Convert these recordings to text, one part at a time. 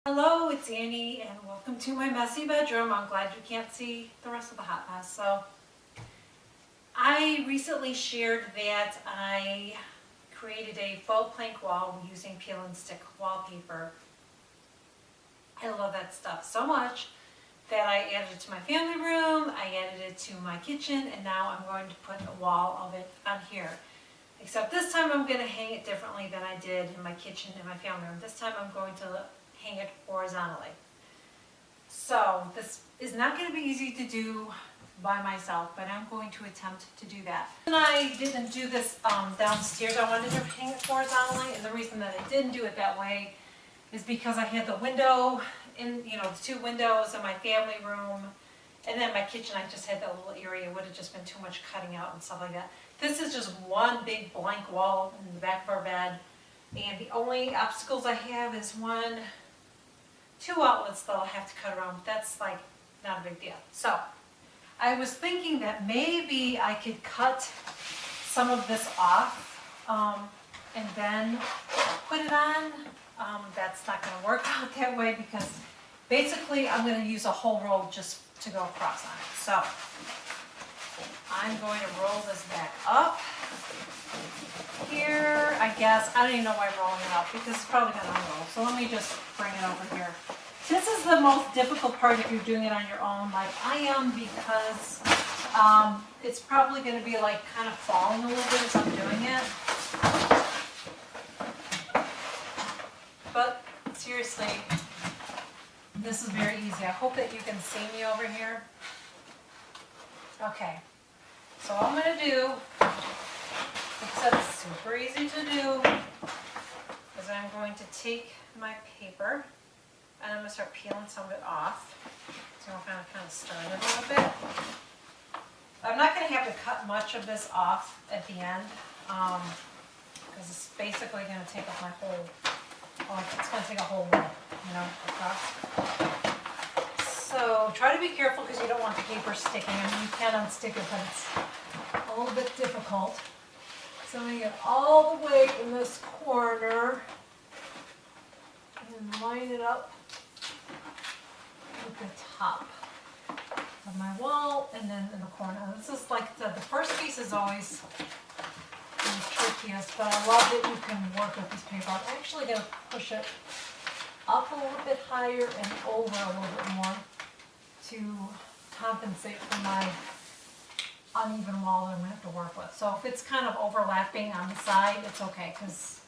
Hello, it's Annie and welcome to my messy bedroom. I'm glad you can't see the rest of the hot mess. So I recently shared that I created a faux plank wall using peel and stick wallpaper. I love that stuff so much that I added it to my family room, I added it to my kitchen, and now I'm going to put a wall of it on here. Except this time I'm going to hang it differently than I did in my kitchen and my family room. This time I'm going to hang it horizontally. So this is not going to be easy to do by myself, but I'm going to attempt to do that. And I didn't do this downstairs. I wanted to hang it horizontally, and the reason that I didn't do it that way is because I had the window in, the two windows in my family room, and then my kitchen, I just had that little area. It would have just been too much cutting out and stuff like that. This is just one big blank wall in the back of our bed, and the only obstacles I have is two outlets that I'll have to cut around, but that's like not a big deal. So I was thinking that maybe I could cut some of this off and then put it on. That's not going to work out that way because basically I'm going to use a whole roll just to go across on it. So I'm going to roll this back up here, I guess. I don't even know why I'm rolling it up because it's probably going to unroll. So let me just bring it over here. This is the most difficult part if you're doing it on your own, like I am, because it's probably going to be like kind of falling a little bit as I'm doing it. But seriously, this is very easy. I hope that you can see me over here. Okay, so all I'm going to do, except it's super easy to do, is I'm going to take my paper and I'm going to start peeling some of it off. So I'm going to kind of stir it a little bit. I'm not going to have to cut much of this off at the end because it's basically going to take up my whole, it's going to take a whole roll, across. So try to be careful because you don't want the paper sticking. I mean, you can unstick it, but it's a little bit difficult. So I'm going to get all the way in this corner and line it up with the top of my wall and then in the corner. This is like the first piece is always the trickiest, but I love that you can work with this paper. I'm actually going to push it up a little bit higher and over a little bit more to compensate for my uneven wall that I'm going to have to work with. So if it's kind of overlapping on the side, it's okay because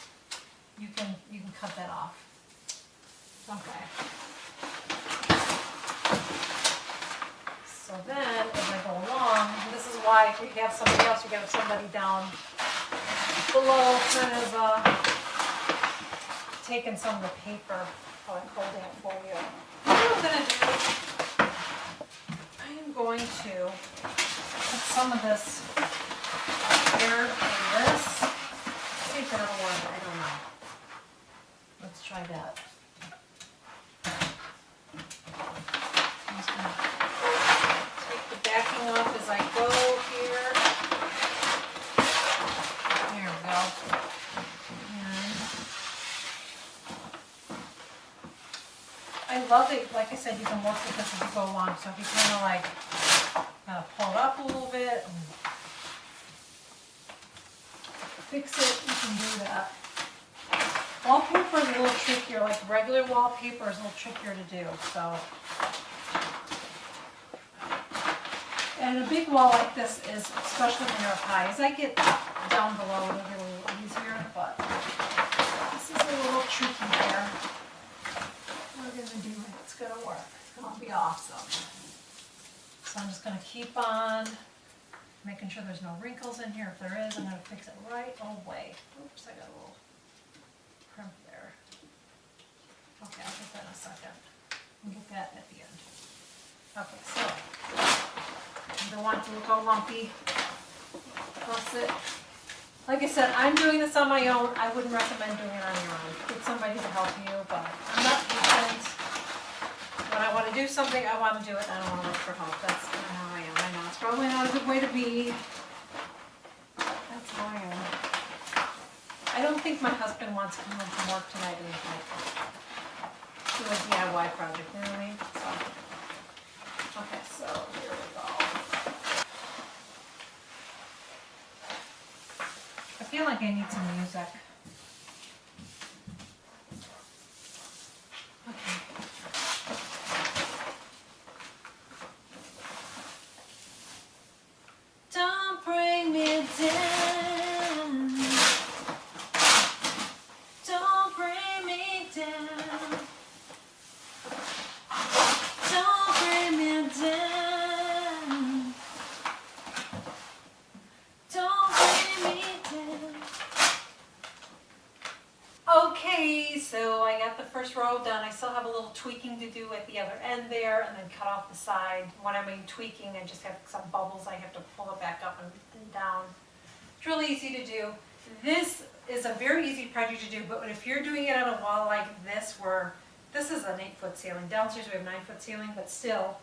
you can cut that off. Okay. So then as I go along, and this is why if you have somebody else, you got somebody down below kind of taking some of the paper while I'm holding it for you. What I'm going to do, I am going to put some of this here in this. See if that'll work. I don't know. Let's try that. I'm just going to take the backing off as I go here. There we go. And I love it. Like I said, you can work with this as you go along. So if you kind of pull it up a little bit and fix it, you can do that. Wallpaper is a little trickier, like regular wallpaper is a little trickier to do, so. And a big wall like this is, especially when you're up high, as I get down below, it'll get a little easier, but this is a little tricky here. We're going to do it, it's going to work, it's going to be awesome. So I'm just going to keep on making sure there's no wrinkles in here. If there is, I'm going to fix it right away. Oops, I got a little crimp there. Okay, I'll get that in a second. We'll get that at the end. Okay, so you don't want it to look all lumpy. Plus it. Like I said, I'm doing this on my own. I wouldn't recommend doing it on your own. Get somebody to help you, but I'm not patient. When I want to do something, I want to do it, and I don't want to look for help. That's kind of how I am. I know it's probably not a good way to be. That's how I am. I don't think my husband wants to come home from work tonight and eat. do a DIY project, you know what I mean? So, okay, so here we go. I feel like I need some music. Okay. Don't bring me down. Don't bring me down. Don't bring me down. Don't bring me down. Okay, so I got the first row done. I still have a little tweaking to do at the other end there, and then cut off the side. When I mean tweaking, I just have some bubbles. I have to pull it back up and down. It's really easy to do. This is a very easy project to do, but if you're doing it on a wall like this, where this is an 8-foot ceiling. Downstairs we have 9-foot ceiling, but still,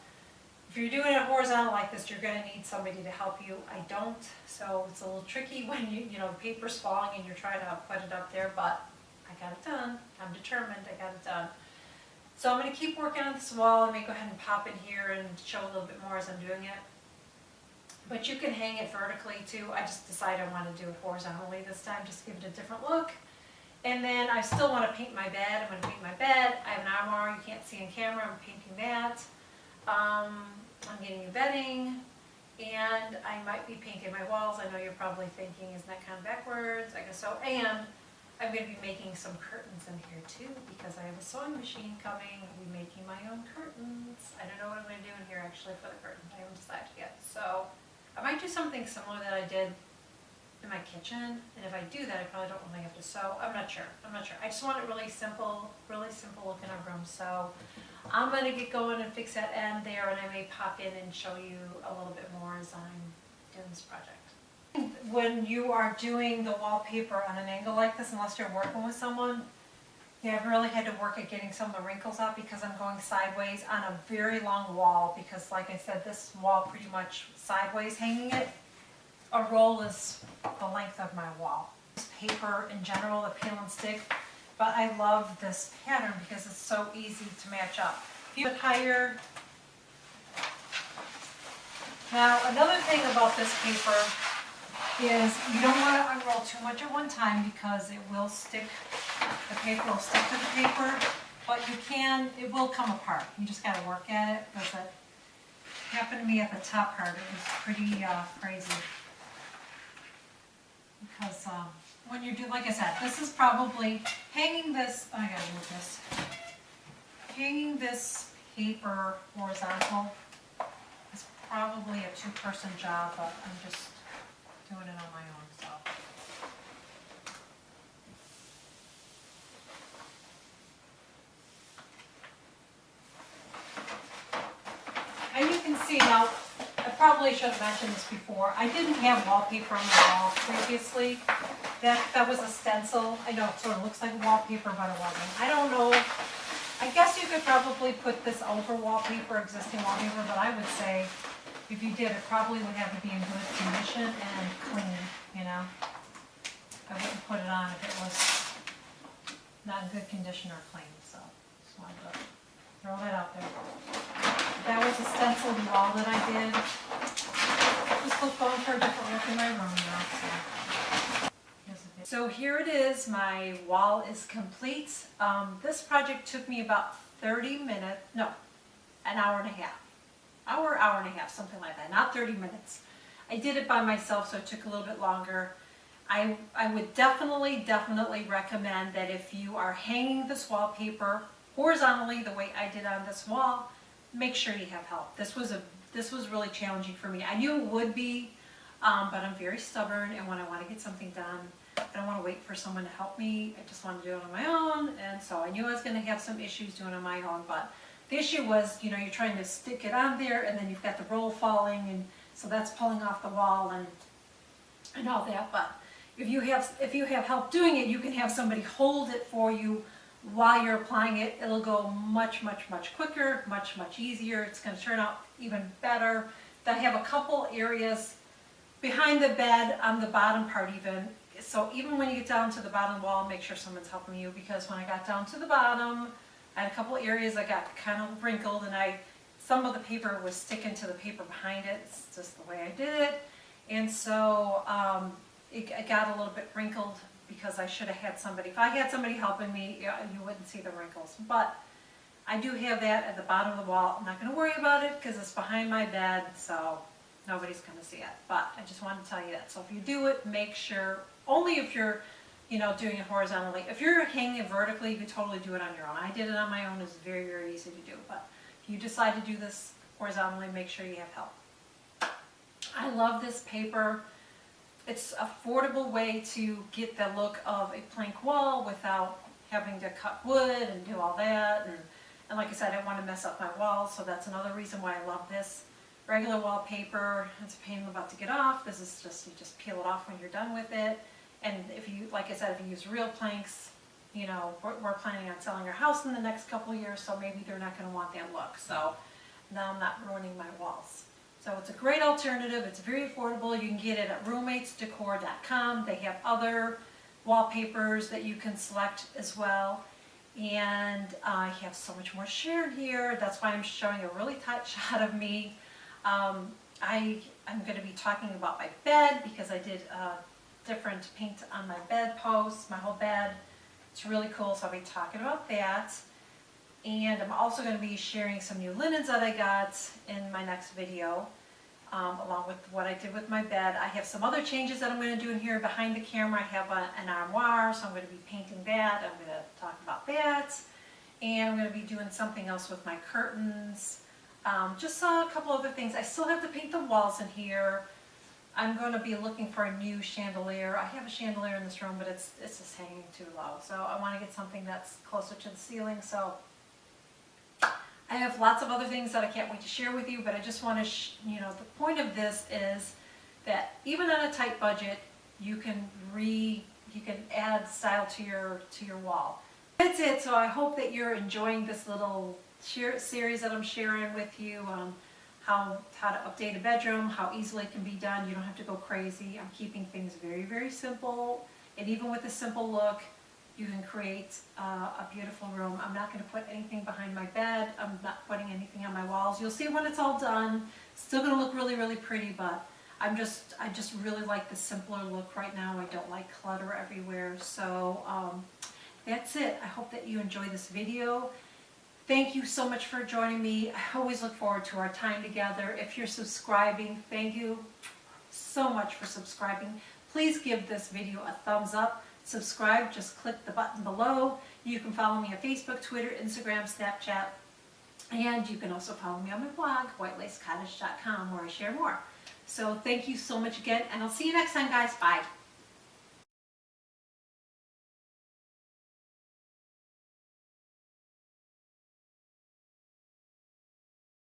if you're doing it horizontal like this, you're going to need somebody to help you. I don't, so it's a little tricky when you know, the paper's falling and you're trying to put it up there, but I got it done. I'm determined. I got it done. So I'm going to keep working on this wall. I may go ahead and pop in here and show a little bit more as I'm doing it. But you can hang it vertically too. I just decided I want to do it horizontally this time, just give it a different look. And then I still want to paint my bed. I'm going to paint my bed. I have an armoire you can't see on camera. I'm painting that. I'm getting new bedding. And I might be painting my walls. I know you're probably thinking, isn't that kind of backwards? I guess so. And I'm going to be making some curtains in here too, because I have a sewing machine coming. I'll be making my own curtains. I don't know what I'm going to do in here actually for the curtains. I haven't decided yet. So I might do something similar that I did in my kitchen. And if I do that, I probably don't really have to sew. I'm not sure. I just want it really simple look in our room. So I'm going to get going and fix that end there, and I may pop in and show you a little bit more as I'm doing this project. When you are doing the wallpaper on an angle like this, unless you're working with someone, yeah, I've really had to work at getting some of the wrinkles out because I'm going sideways on a very long wall, because like I said, this wall pretty much sideways hanging it. A roll is the length of my wall. This paper in general, the peel and stick, but I love this pattern because it's so easy to match up. If you put higher. Now another thing about this paper is you don't want to unroll too much at one time because it will stick, the paper will stick to the paper, but it will come apart. You just got to work at it, because it happened to me at the top part. It was pretty crazy. Because when you do, like I said, this is probably, hanging this, I gotta move this, hanging this paper horizontal is probably a 2-person job, but I'm just doing it on my own, so. And you can see now, I probably should have mentioned this before, I didn't have wallpaper on the wall previously. That was a stencil. I know it sort of looks like wallpaper, but it wasn't. I don't know, I guess you could probably put this over wallpaper, existing wallpaper, but I would say if you did, it probably would have to be in good condition and clean, you know. I wouldn't put it on if it was not in good condition or clean, so just wanted to throw that out there. That was a stenciled wall that I did. Just going for a different look in my room now. So here it is, my wall is complete. This project took me about 30 minutes, no, an hour and a half. Hour and a half, something like that, not 30 minutes. I did it by myself, so it took a little bit longer. I would definitely recommend that if you are hanging this wallpaper horizontally the way I did on this wall, make sure you have help. This was really challenging for me. I knew it would be, but I'm very stubborn, and when I want to get something done, I don't want to wait for someone to help me. I just want to do it on my own, and so I knew I was going to have some issues doing it on my own, but the issue was, you know, you're trying to stick it on there, and then you've got the roll falling, and so that's pulling off the wall and all that. But if you have help doing it, you can have somebody hold it for you while you're applying it. It'll go much quicker, much easier. It's going to turn out even better. I have a couple areas behind the bed on the bottom part even. So even when you get down to the bottom wall, make sure someone's helping you, because when I got down to the bottom, I had a couple areas that got kind of wrinkled, and some of the paper was sticking to the paper behind it. It's just the way I did it. And so it got a little bit wrinkled because I should have had somebody. If I had somebody helping me, you wouldn't see the wrinkles. But I do have that at the bottom of the wall. I'm not going to worry about it because it's behind my bed, so nobody's going to see it. But I just wanted to tell you that. So if you do it, make sure, only if you're doing it horizontally. If you're hanging it vertically, you can totally do it on your own. I did it on my own. It's very, very easy to do. But if you decide to do this horizontally, make sure you have help. I love this paper. It's an affordable way to get the look of a plank wall without having to cut wood and do all that. And like I said, I don't want to mess up my walls, so that's another reason why I love this. Regular wallpaper, it's a pain in the butt to get off. This is just, you just peel it off when you're done with it. And if you, like I said, if you use real planks, we're planning on selling our house in the next couple of years, so maybe they're not going to want that look. So now I'm not ruining my walls. So it's a great alternative. It's very affordable. You can get it at roommatesdecor.com. They have other wallpapers that you can select as well. And I have so much more shared here. That's why I'm showing a really tight shot of me. I'm going to be talking about my bed because I did different paint on my bed posts, my whole bed. It's really cool, so I'll be talking about that. And I'm also going to be sharing some new linens that I got in my next video, along with what I did with my bed. I have some other changes that I'm going to do in here behind the camera. I have an armoire, so I'm going to be painting that. I'm going to talk about that. And I'm going to be doing something else with my curtains. Just a couple other things. I still have to paint the walls in here. I'm going to be looking for a new chandelier. I have a chandelier in this room, but it's just hanging too low. So I want to get something that's closer to the ceiling. So I have lots of other things that I can't wait to share with you, but I just want to, the point of this is that even on a tight budget, you can add style to your wall. That's it. So I hope that you're enjoying this little series that I'm sharing with you on how to update a bedroom, how easily it can be done. You don't have to go crazy. I'm keeping things very, very simple, and even with a simple look, you can create a beautiful room. I'm not going to put anything behind my bed. I'm not putting anything on my walls. You'll see when it's all done. It's still going to look really, really pretty, but I just really like the simpler look right now. I don't like clutter everywhere. So that's it. I hope that you enjoy this video. Thank you so much for joining me. I always look forward to our time together. If you're subscribing, thank you so much for subscribing. Please give this video a thumbs up. Subscribe, just click the button below. You can follow me on Facebook, Twitter, Instagram, Snapchat, and you can also follow me on my blog, whitelacecottage.com, where I share more. So thank you so much again, and I'll see you next time, guys. Bye.